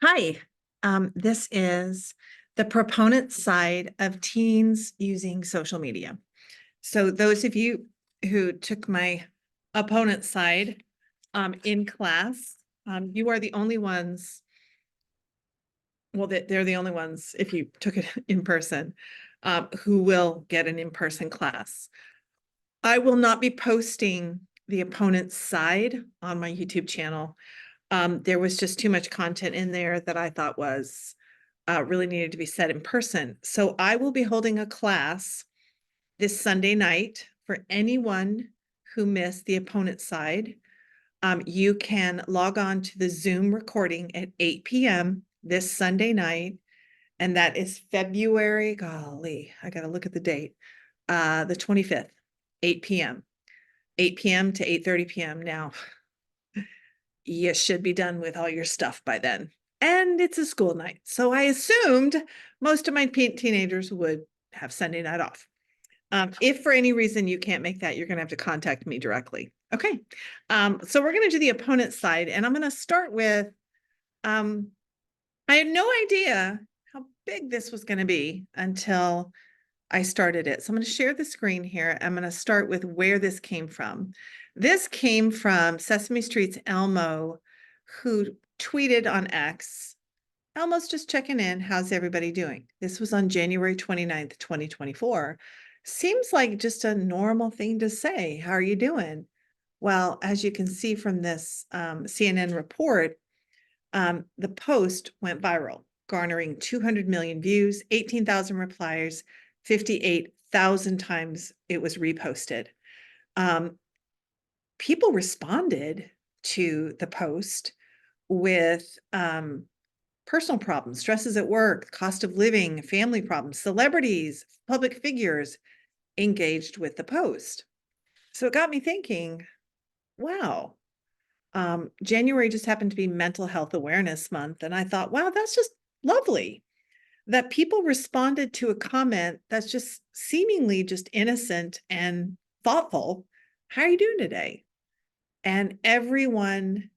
Hi, this is the proponent side of teens using social media. So those of you who took my opponent side in class, you are the only ones, well, they're the only ones, if you took it in person, who will get an in-person class. I will not be posting the opponent's side on my YouTube channel. There was just too much content in there that I thought was really needed to be said in person. So I will be holding a class this Sunday night for anyone who missed the opponent side. You can log on to the Zoom recording at 8 p.m. this Sunday night, and that is February, golly, I got to look at the date, the 25th, 8 p.m. 8 p.m. to 8:30 p.m. Now, you should be done with all your stuff by then. And it's a school night. So I assumed most of my teenagers would have Sunday night off. If for any reason you can't make that, you're going to have to contact me directly. Okay. So we're going to do the opponent side, and I'm going to start with, I had no idea how big this was going to be until I started it. So I'm going to share the screen here. I'm going to start with where this came from. This came from Sesame Street's Elmo, who tweeted on X, Elmo's just checking in. How's everybody doing? This was on January 29th, 2024. Seems like just a normal thing to say. How are you doing? Well, as you can see from this CNN report, the post went viral, garnering 200 million views, 18,000 replies, 58,000 times it was reposted. People responded to the post with personal problems, stresses at work, cost of living, family problems, celebrities, public figures engaged with the post. So it got me thinking, wow, January just happened to be Mental Health Awareness Month. And I thought, wow, that's just lovely that people responded to a comment that's just seemingly just innocent and thoughtful. How are you doing today? And everyone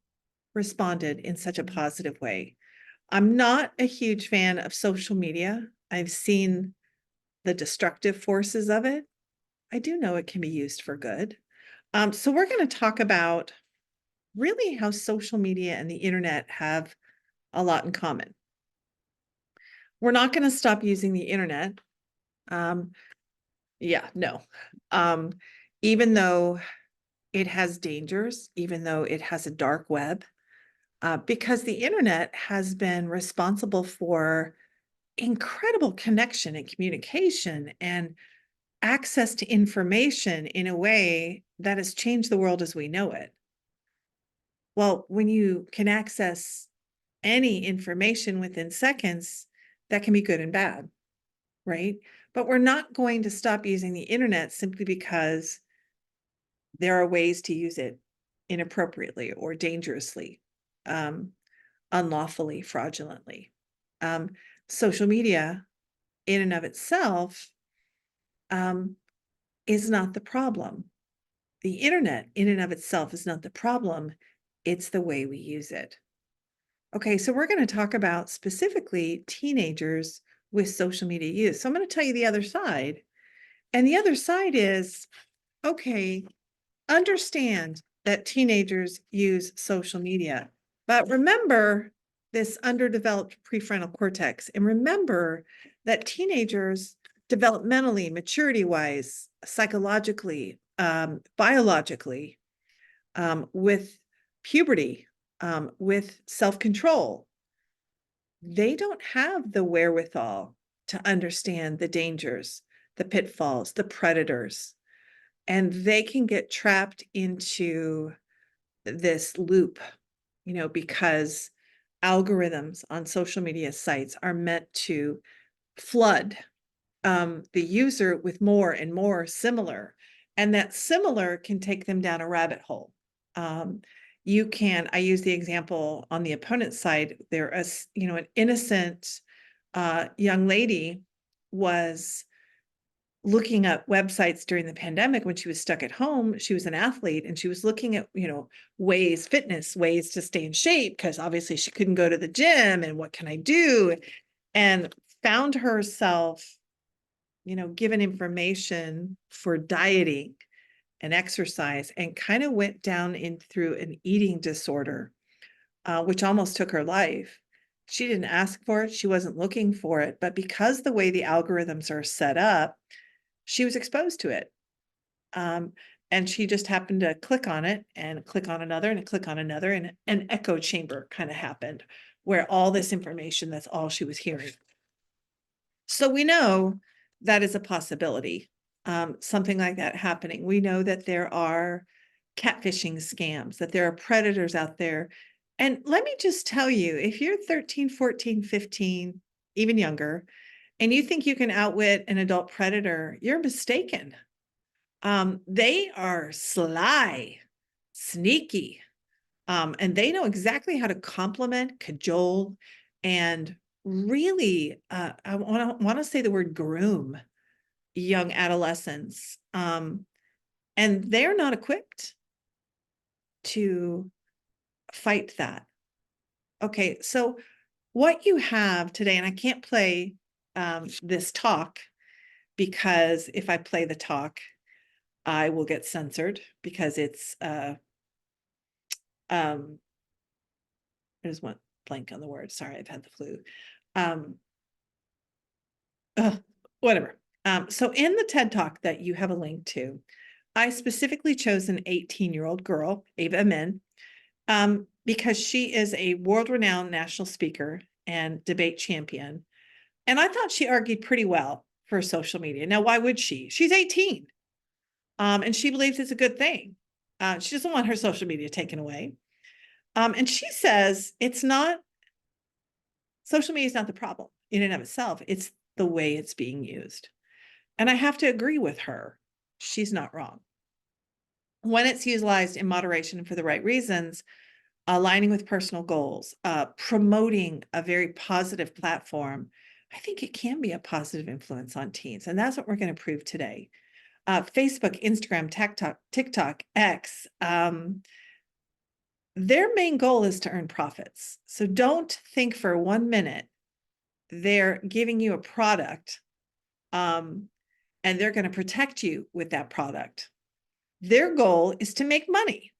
responded in such a positive way. I'm not a huge fan of social media. I've seen the destructive forces of it. I do know it can be used for good. So we're going to talk about really how social media and the internet have a lot in common. We're not going to stop using the internet. Yeah, no. Even though it has dangers, even though it has a dark web, because the internet has been responsible for incredible connection and communication and access to information in a way that has changed the world as we know it. Well, when you can access any information within seconds, that can be good and bad, right? But we're not going to stop using the internet simply because there are ways to use it inappropriately or dangerously, unlawfully, fraudulently. Social media in and of itself is not the problem. The internet in and of itself is not the problem. It's the way we use it. Okay, so we're going to talk about specifically teenagers with social media use. So I'm going to tell you the other side. And the other side is, okay, understand that teenagers use social media, but remember this underdeveloped prefrontal cortex, and remember that teenagers developmentally, maturity-wise, psychologically, biologically, with puberty, with self-control, they don't have the wherewithal to understand the dangers, the pitfalls, the predators, and they can get trapped into this loop, because algorithms on social media sites are meant to flood the user with more and more similar, and that similar can take them down a rabbit hole. I use the example on the opponent side, an innocent young lady was looking at websites during the pandemic when she was stuck at home. She was an athlete and she was looking at, fitness ways to stay in shape, because obviously she couldn't go to the gym, and what can I do? And found herself, given information for dieting and exercise, and kind of went down in through an eating disorder, which almost took her life. She didn't ask for it. She wasn't looking for it. But because the way the algorithms are set up, she was exposed to it. Um, and she just happened to click on it and click on another and click on another. And an echo chamber kind of happened where all this information, that's all she was hearing. So we know that is a possibility, something like that happening. We know that there are catfishing scams, that there are predators out there. And let me just tell you, if you're 13, 14, 15, even younger, and you think you can outwit an adult predator, you're mistaken. They are sly, sneaky, and they know exactly how to compliment, cajole, and really, I want to say the word groom young adolescents. And they're not equipped to fight that. Okay, so what you have today, and I can't play this talk, because if I play the talk, I will get censored, because it's there's one blank on the word. Sorry, I've had the flu. Whatever. So in the TED Talk that you have a link to, I specifically chose an 18-year-old girl, Ava Amin, because she is a world-renowned national speaker and debate champion. And I thought she argued pretty well for social media. Now, why would she? She's 18, and she believes it's a good thing. She doesn't want her social media taken away. And she says social media is not the problem in and of itself. It's the way it's being used. And I have to agree with her. She's not wrong. When it's utilized in moderation and for the right reasons, aligning with personal goals, promoting a very positive platform, I think it can be a positive influence on teens. And that's what we're going to prove today. Facebook, Instagram, TikTok, X, their main goal is to earn profits. So don't think for 1 minute they're giving you a product, and they're going to protect you with that product. Their goal is to make money.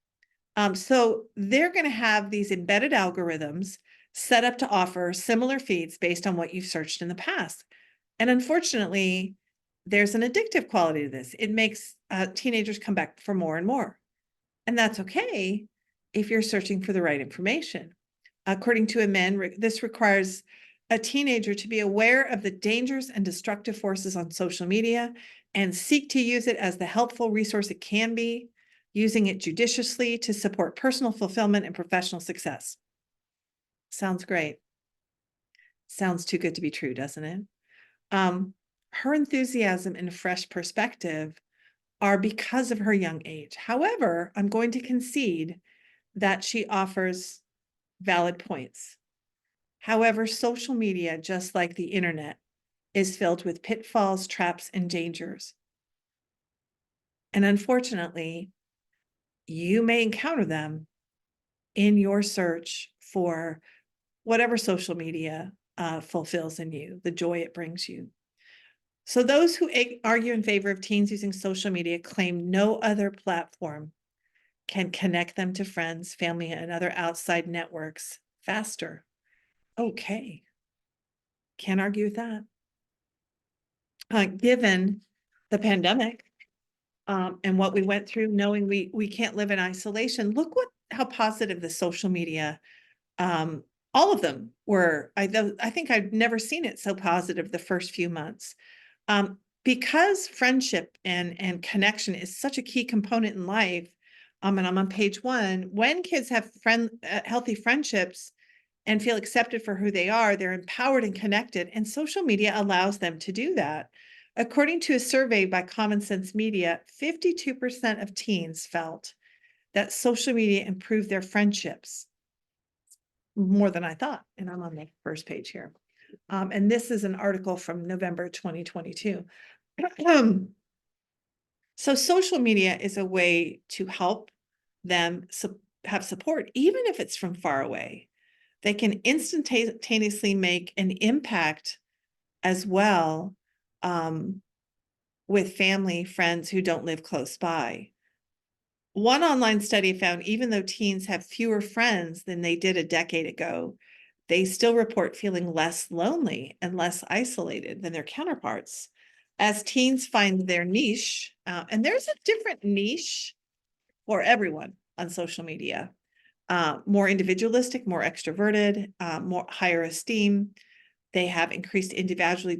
So they're going to have these embedded algorithms set up to offer similar feeds based on what you've searched in the past. And unfortunately, there's an addictive quality to this. It makes teenagers come back for more and more. And that's okay if you're searching for the right information. According to Amin, this requires a teenager to be aware of the dangers and destructive forces on social media and seek to use it as the helpful resource it can be, using it judiciously to support personal fulfillment and professional success. Sounds great. Sounds too good to be true, doesn't it? Her enthusiasm and fresh perspective are because of her young age. However, I'm going to concede that she offers valid points. However, social media, just like the internet, is filled with pitfalls, traps, and dangers. And unfortunately, you may encounter them in your search for whatever social media fulfills in you, the joy it brings you. So those who argue in favor of teens using social media claim no other platform can connect them to friends, family, and other outside networks faster. Okay. Can't argue with that. Given the pandemic, and what we went through, knowing we can't live in isolation, look how positive the social media, all of them were. I think I've never seen it so positive the first few months. Because friendship and connection is such a key component in life, and I'm on page 1, when kids have healthy friendships and feel accepted for who they are, they're empowered and connected, and social media allows them to do that. According to a survey by Common Sense Media, 52% of teens felt that social media improved their friendships. More than I thought, and I'm on the first page here. And this is an article from November 2022. So social media is a way to help them have support, even if it's from far away. They can instantaneously make an impact as well, with family, friends who don't live close by. One online study found even though teens have fewer friends than they did a decade ago, they still report feeling less lonely and less isolated than their counterparts. As teens find their niche, and there's a different niche for everyone on social media, more individualistic, more extroverted, more higher esteem. They have increased individuality.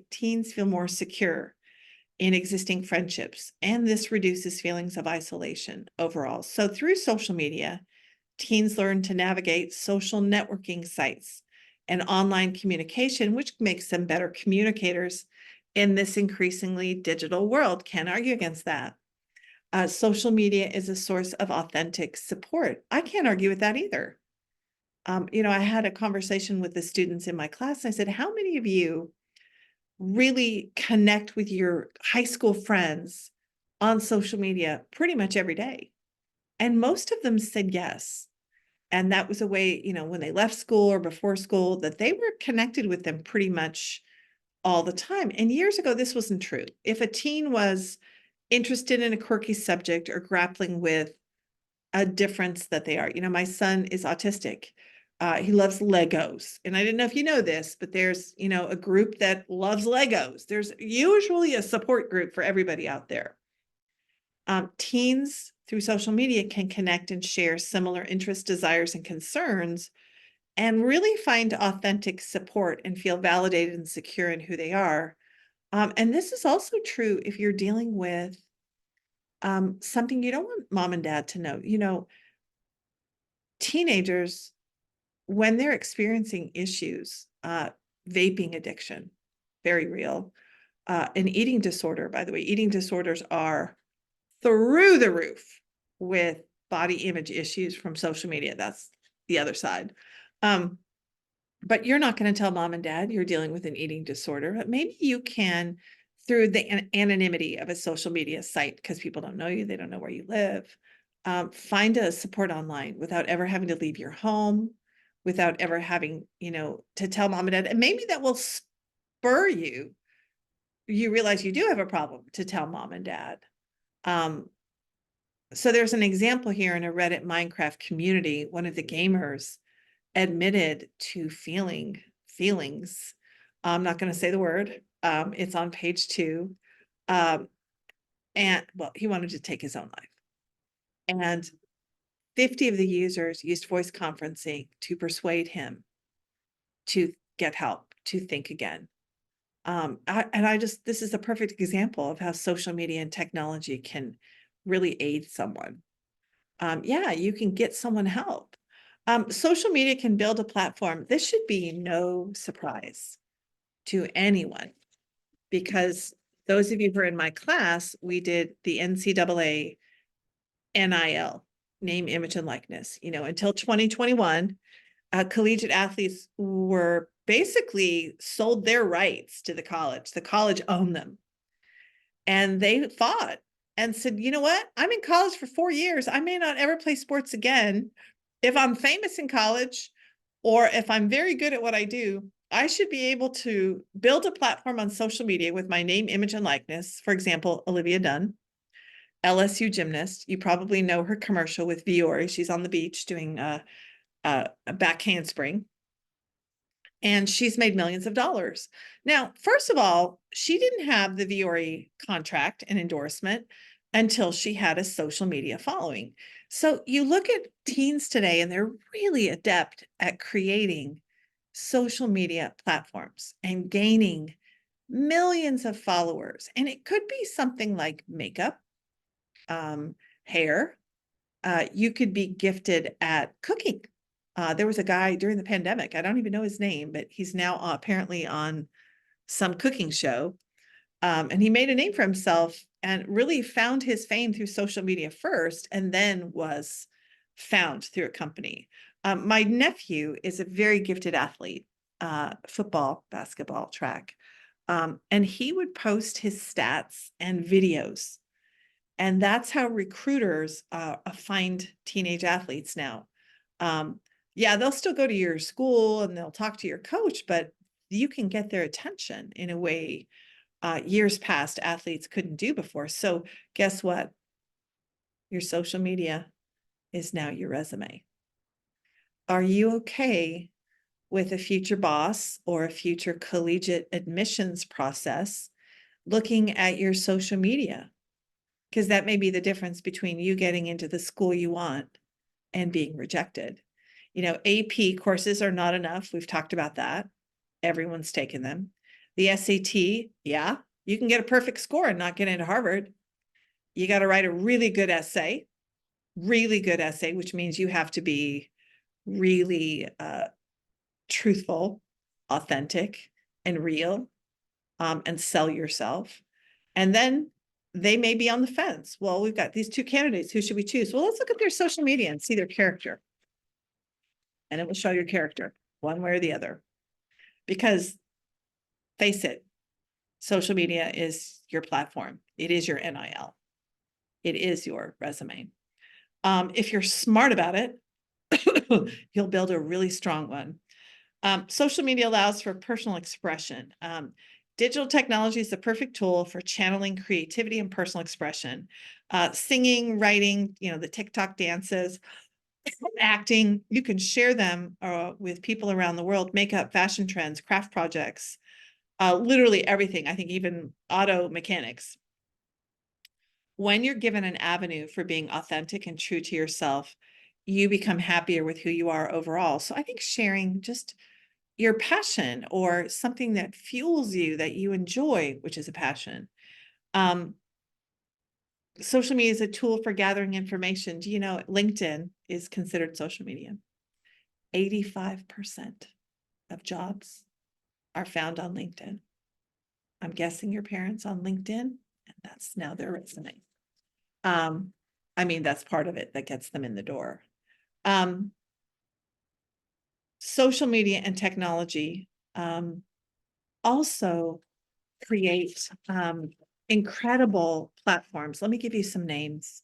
Teens feel more secure in existing friendships, and this reduces feelings of isolation overall. So through social media, teens learn to navigate social networking sites and online communication, which makes them better communicators in this increasingly digital world. Can't argue against that. Social media is a source of authentic support. I can't argue with that either. I had a conversation with the students in my class. I said, how many of you really connect with your high school friends on social media pretty much every day? And most of them said yes. And that was a way, when they left school or before school, that they were connected with them pretty much all the time. And years ago, this wasn't true. If a teen was interested in a quirky subject or grappling with a difference that they are, my son is autistic. He loves Legos. And I didn't know if you know this, but there's, a group that loves Legos. There's usually a support group for everybody out there. Teens through social media can connect and share similar interests, desires, and concerns, and really find authentic support and feel validated and secure in who they are. And this is also true if you're dealing with something you don't want mom and dad to know. Teenagers, when they're experiencing issues, vaping addiction, very real, an eating disorder, by the way, eating disorders are through the roof with body image issues from social media. That's the other side. But you're not going to tell mom and dad you're dealing with an eating disorder, but maybe you can through the anonymity of a social media site, because people don't know you, they don't know where you live. Find a support online without ever having to leave your home, without ever having, to tell mom and dad. And maybe that will spur you. You realize you do have a problem to tell mom and dad. So there's an example here in a Reddit Minecraft community. One of the gamers admitted to feeling feelings. I'm not going to say the word. It's on page 2. And well, he wanted to take his own life. And 50 of the users used voice conferencing to persuade him to get help, to think again. This is a perfect example of how social media and technology can really aid someone. Yeah, you can get someone help. Social media can build a platform. This should be no surprise to anyone, because those of you who are in my class, we did the NCAA NIL, name, image, and likeness. Until 2021, collegiate athletes were basically sold their rights to the college. The college owned them. And they fought and said, you know what? I'm in college for 4 years. I may not ever play sports again. If I'm famous in college, or if I'm very good at what I do, I should be able to build a platform on social media with my name, image, and likeness. For example, Olivia Dunn, LSU gymnast. You probably know her commercial with Viore. She's on the beach doing a back handspring. And she's made millions of dollars. Now, first of all, she didn't have the Viore contract and endorsement until she had a social media following. So you look at teens today, and they're really adept at creating social media platforms and gaining millions of followers. And it could be something like makeup, hair. You could be gifted at cooking. There was a guy during the pandemic, I don't even know his name, but he's now apparently on some cooking show. And he made a name for himself and really found his fame through social media first, and then was found through a company. My nephew is a very gifted athlete, football, basketball, track. And he would post his stats and videos. And that's how recruiters find teenage athletes now. Yeah, they'll still go to your school and they'll talk to your coach, but you can get their attention in a way years past athletes couldn't do before. So guess what? Your social media is now your resume. Are you okay with a future boss or a future collegiate admissions process looking at your social media? Because that may be the difference between you getting into the school you want and being rejected. AP courses are not enough. We've talked about that. Everyone's taken them. The SAT, yeah, you can get a perfect score and not get into Harvard. You got to write a really good essay, which means you have to be really truthful, authentic, and real, and sell yourself. And then they may be on the fence. Well, we've got these two candidates. Who should we choose? Well, let's look at their social media and see their character. And it will show your character one way or the other. Because face it, social media is your platform. It is your NIL. It is your resume. If you're smart about it, you'll build a really strong one. Social media allows for personal expression. Digital technology is the perfect tool for channeling creativity and personal expression. Singing, writing, the TikTok dances, acting, you can share them with people around the world, makeup, fashion trends, craft projects, literally everything. I think even auto mechanics. When you're given an avenue for being authentic and true to yourself, you become happier with who you are overall. So I think sharing just your passion or something that fuels you, that you enjoy, which is a passion. Social media is a tool for gathering information. Do you know LinkedIn is considered social media? 85% of jobs are found on LinkedIn. I'm guessing your parents on LinkedIn, and that's now their resume. That's part of it that gets them in the door. Social media and technology also create incredible platforms. Let me give you some names.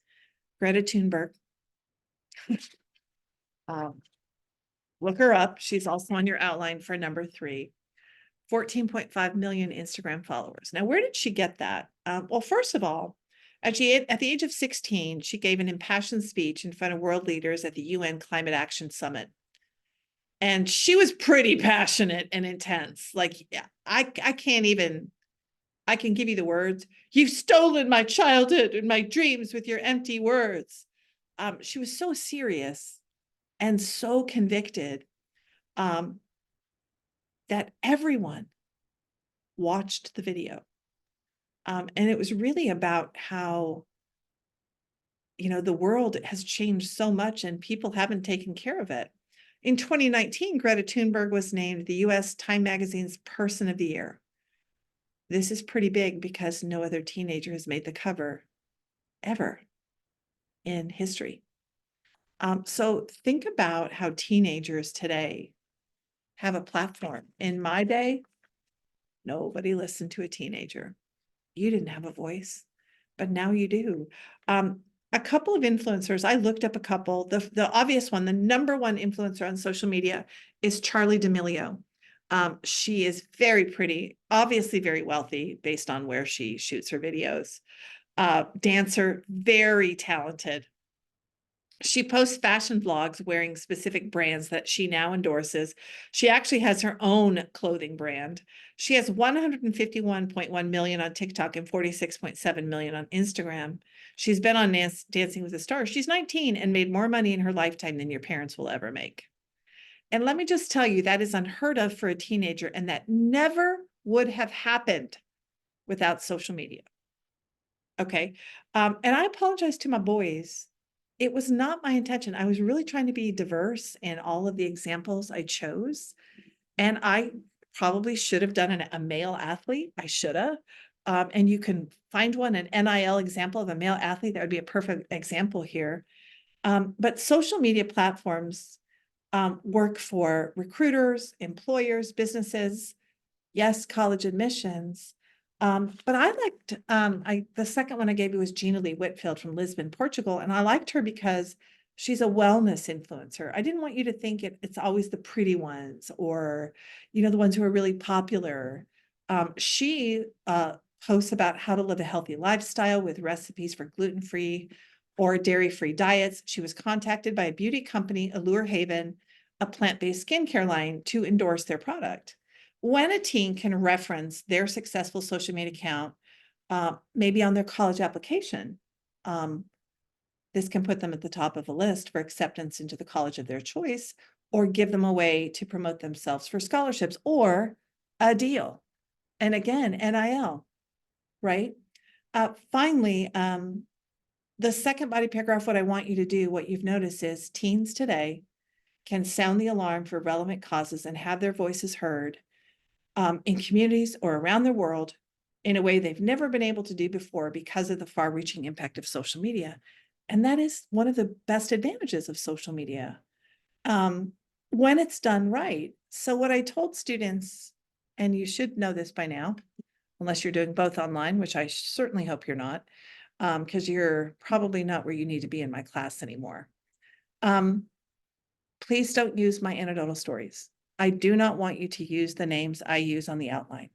Greta Thunberg. Look her up. She's also on your outline for number 3. 14.5 million Instagram followers. Now, where did she get that? Well, first of all, at the age of 16, she gave an impassioned speech in front of world leaders at the UN Climate Action Summit. And she was pretty passionate and intense. Like, yeah, I can't even, I can give you the words. You've stolen my childhood and my dreams with your empty words. She was so serious and so convicted that everyone watched the video. And it was really about how, the world has changed so much and people haven't taken care of it. In 2019, Greta Thunberg was named the US Time Magazine's Person of the Year. This is pretty big because no other teenager has made the cover ever in history. So think about how teenagers today have a platform. In my day, nobody listened to a teenager. You didn't have a voice, but now you do. A couple of influencers, I looked up a couple. The obvious one, the number one influencer on social media is Charli D'Amelio. She is very pretty, obviously very wealthy based on where she shoots her videos. Dancer, very talented. She posts fashion vlogs wearing specific brands that she now endorses. She actually has her own clothing brand. She has 151.1 million on TikTok and 46.7 million on Instagram. She's been on Dancing with the Stars. She's 19 and made more money in her lifetime than your parents will ever make. And let me just tell you, that is unheard of for a teenager, and that never would have happened without social media. Okay. And I apologize to my boys. It was not my intention. I was really trying to be diverse in all of the examples I chose. And I probably should have done a male athlete. I should have. And you can find one, an NIL example of a male athlete. That would be a perfect example here. But social media platforms work for recruiters, employers, businesses. yes, college admissions. But I liked, the second one I gave you was Gina Lee Whitfield from Lisbon, Portugal. And I liked her because she's a wellness influencer. I didn't want you to think it's always the pretty ones or, the ones who are really popular. She posts about how to live a healthy lifestyle with recipes for gluten-free or dairy-free diets. She was contacted by a beauty company, Allure Haven, a plant-based skincare line, to endorse their product. When a teen can reference their successful social media account, maybe on their college application, this can put them at the top of a list for acceptance into the college of their choice, or give them a way to promote themselves for scholarships or a deal. And again, NIL, right? Finally, the second body paragraph, what I want you to do, what you've noticed is teens today can sound the alarm for relevant causes and have their voices heard in communities or around the world in a way they've never been able to do before because of the far-reaching impact of social media. And that is one of the best advantages of social media when it's done right. So what I told students, and you should know this by now, unless you're doing both online, which I certainly hope you're not, because you're probably not where you need to be in my class anymore. Please don't use my anecdotal stories. I do not want you to use the names I use on the outline.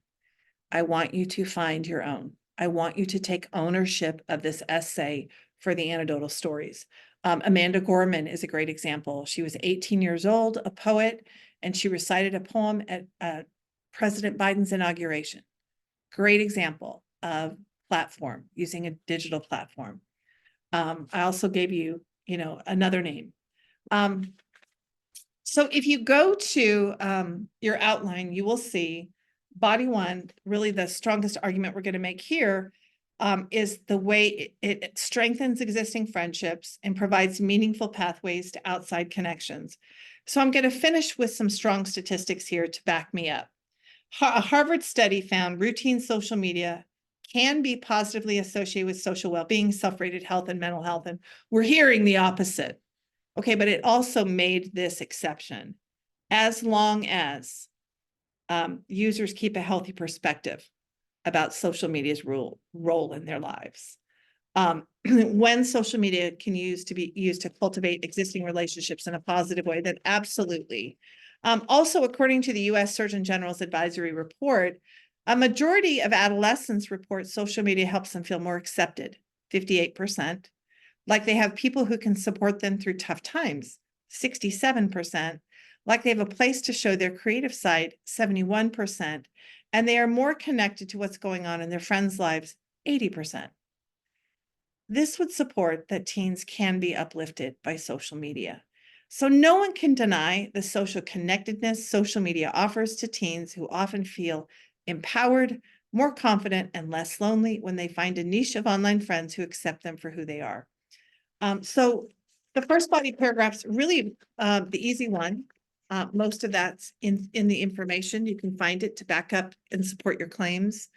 I want you to find your own. I want you to take ownership of this essay for the anecdotal stories. Amanda Gorman is a great example. She was 18 years old, a poet, and she recited a poem at President Biden's inauguration. Great example of platform, using a digital platform. I also gave you, another name. So if you go to your outline, you will see body one, really the strongest argument we're going to make here is the way it strengthens existing friendships and provides meaningful pathways to outside connections. So I'm going to finish with some strong statistics here to back me up. A Harvard study found routine social media can be positively associated with social well-being, self-rated health, and mental health. And we're hearing the opposite. Okay, but it also made this exception as long as users keep a healthy perspective about social media's role in their lives. When social media can be used to cultivate existing relationships in a positive way, then absolutely. Also, according to the U.S. Surgeon General's advisory report, a majority of adolescents report social media helps them feel more accepted, 58%. Like they have people who can support them through tough times, 67%. Like they have a place to show their creative side, 71%. And they are more connected to what's going on in their friends' lives, 80%. This would support that teens can be uplifted by social media. So no one can deny the social connectedness social media offers to teens who often feel empowered, more confident, and less lonely when they find a niche of online friends who accept them for who they are. So the first body paragraph's really the easy one. Most of that's in the information. You can find it to back up and support your claims.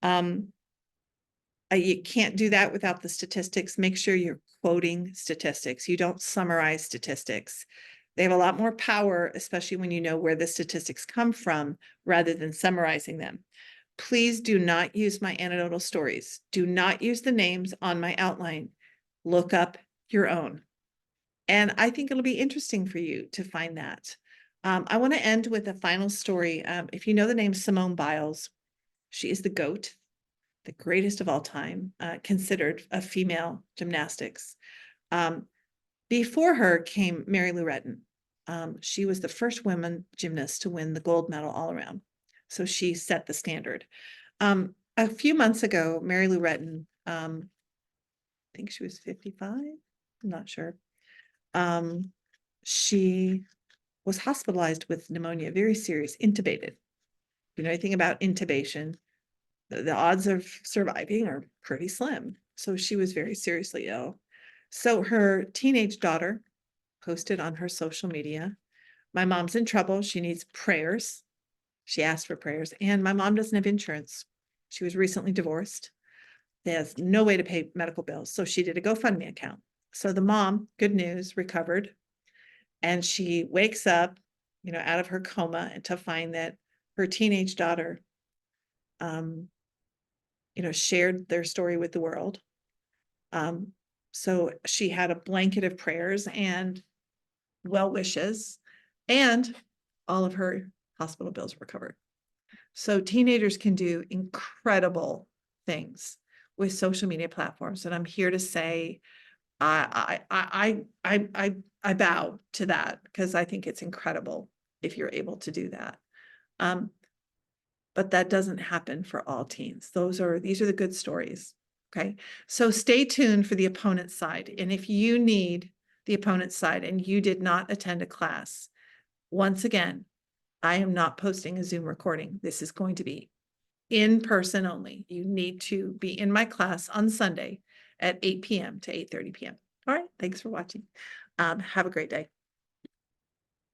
You can't do that without the statistics. Make sure you're quoting statistics. You don't summarize statistics. They have a lot more power, especially when you know where the statistics come from, rather than summarizing them. Please do not use my anecdotal stories. Do not use the names on my outline. Look up your own. And I think it'll be interesting for you to find that. I want to end with a final story. If you know the name Simone Biles, she is the GOAT, the greatest of all time, considered a female gymnastics. Before her came Mary Lou Retton. She was the first woman gymnast to win the gold medal all around. So she set the standard. A few months ago, Mary Lou Retton, I think she was 55, I'm not sure. She was hospitalized with pneumonia, very serious, intubated. You know anything about intubation? The odds of surviving are pretty slim. So she was very seriously ill. So her teenage daughter posted on her social media, "My mom's in trouble. She needs prayers." She asked for prayers, and my mom doesn't have insurance. She was recently divorced. There's no way to pay medical bills. So she did a GoFundMe account. So the mom, good news, recovered. And she wakes up, out of her coma, and to find that her teenage daughter, shared their story with the world. So she had a blanket of prayers and well wishes, and all of her hospital bills were covered. So teenagers can do incredible things with social media platforms, and I'm here to say I bow to that because I think it's incredible if you're able to do that. But that doesn't happen for all teens. These are the good stories. Okay. So stay tuned for the opponent side. And if you need the opponent side and you did not attend a class, once again, I am not posting a Zoom recording. This is going to be in person only. You need to be in my class on Sunday at 8 p.m. to 8:30 p.m. All right. Thanks for watching. Have a great day.